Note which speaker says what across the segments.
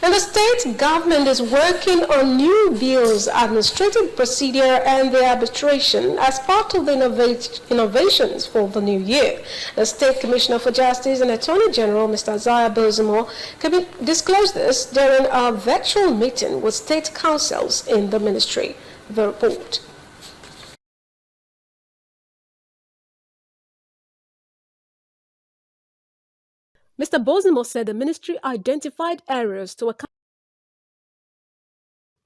Speaker 1: And the state government is working on new bills, administrative procedure, and the arbitration as part of the innovations for the new year. The State Commissioner for Justice and Attorney General, Mr. Isaiah Bozimo, disclosed this during a virtual meeting with state councils in the ministry. The report. Mr. Bozimo said the ministry identified areas to account.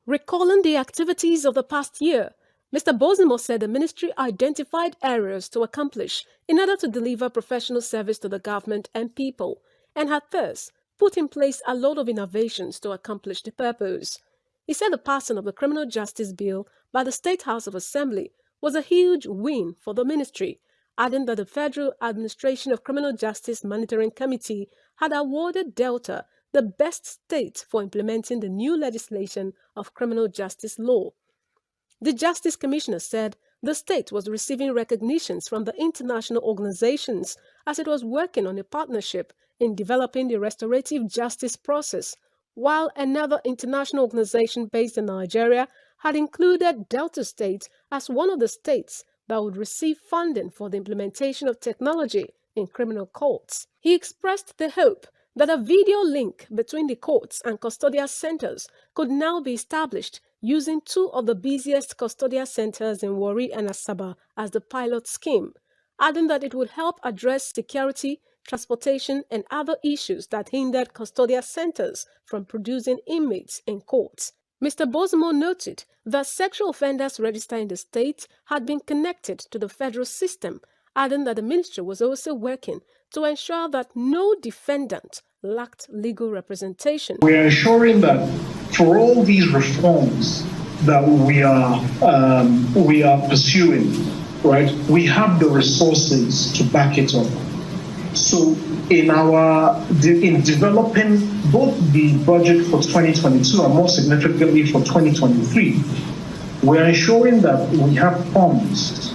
Speaker 1: Recalling the activities of the past year, Mr. Bozimo said the ministry identified areas to accomplish in order to deliver professional service to the government and people, and had thus put in place a lot of innovations to accomplish the purpose. He said the passing of the Criminal Justice Bill by the State House of Assembly was a huge win for the ministry, adding that the Federal Administration of Criminal Justice Monitoring Committee had awarded Delta the best state for implementing the new legislation of criminal justice law. The Justice Commissioner said the state was receiving recognitions from the international organizations as it was working on a partnership in developing the restorative justice process, while another international organization based in Nigeria had included Delta State as one of the states that would receive funding for the implementation of technology in criminal courts. He expressed the hope that a video link between the courts and custodial centers could now be established using two of the busiest custodial centers in Warri and Asaba as the pilot scheme, adding that it would help address security, transportation, and other issues that hindered custodial centers from producing inmates in courts. Mr. Bozimo noted that sexual offenders registered in the state had been connected to the federal system, adding that the ministry was also working to ensure that no defendant lacked legal representation.
Speaker 2: We are ensuring that for all these reforms that we are pursuing, right, we have the resources to back it up. So in developing both the budget for 2022 and more significantly for 2023, we are ensuring that we have funds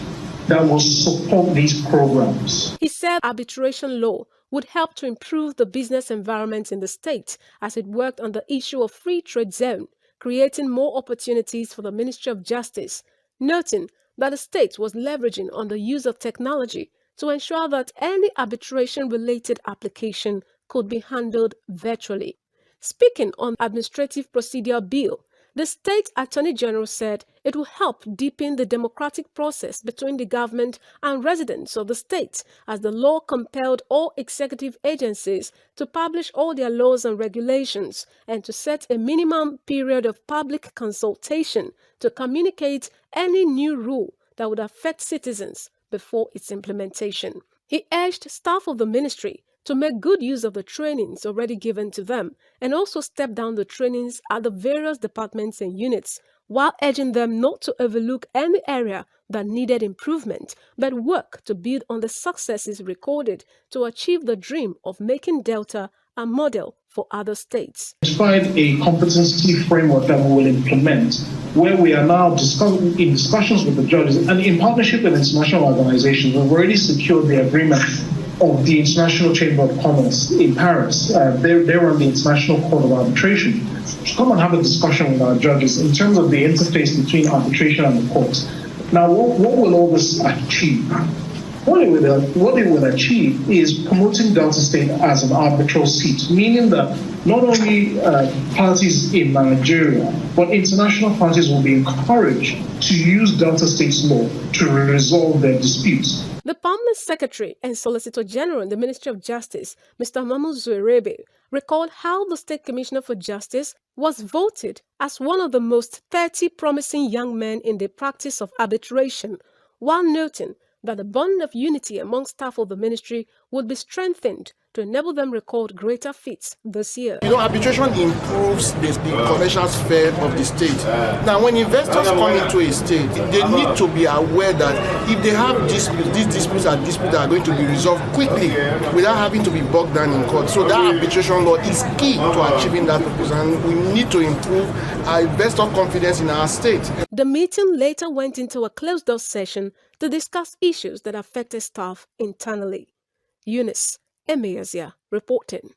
Speaker 2: that will support these programs.
Speaker 1: He said arbitration law would help to improve the business environment in the state as it worked on the issue of free trade zone, creating more opportunities for the Ministry of Justice, noting that the state was leveraging on the use of technology to ensure that any arbitration-related application could be handled virtually. Speaking on Administrative Procedure Bill, the State Attorney General said it will help deepen the democratic process between the government and residents of the state, as the law compelled all executive agencies to publish all their laws and regulations and to set a minimum period of public consultation to communicate any new rule that would affect citizens before its implementation. He urged staff of the ministry to make good use of the trainings already given to them and also step down the trainings at the various departments and units, while urging them not to overlook any area that needed improvement, but work to build on the successes recorded to achieve the dream of making Delta a model for other states.
Speaker 2: Find a competency framework that we will implement, where we are now in discussions with the judges and in partnership with international organizations. We've already secured the agreement of the International Chamber of Commerce in Paris. They're on the International Court of Arbitration to come and have a discussion with our judges in terms of the interface between arbitration and the courts. Now, what will all this achieve? What it will achieve is promoting Delta State as an arbitral seat, meaning that not only parties in Nigeria, but international parties will be encouraged to use Delta State's law to resolve their disputes.
Speaker 1: The permanent secretary and Solicitor General in the Ministry of Justice, Mr. Mamu Zuerebe, recalled how the State Commissioner for Justice was voted as one of the most 30 promising young men in the practice of arbitration, while noting that the bond of unity among staff of the ministry would be strengthened to enable them record greater feats this year.
Speaker 3: Arbitration improves the commercial sphere of the state. Now, when investors come into a state, they need to be aware that if they have these disputes that are going to be resolved quickly without having to be bogged down in court. So that arbitration law is key to achieving that purpose, and we need to improve our investor confidence in our state.
Speaker 1: The meeting later went into a closed-door session to discuss issues that affected staff internally. Eunice Emeyazia reporting.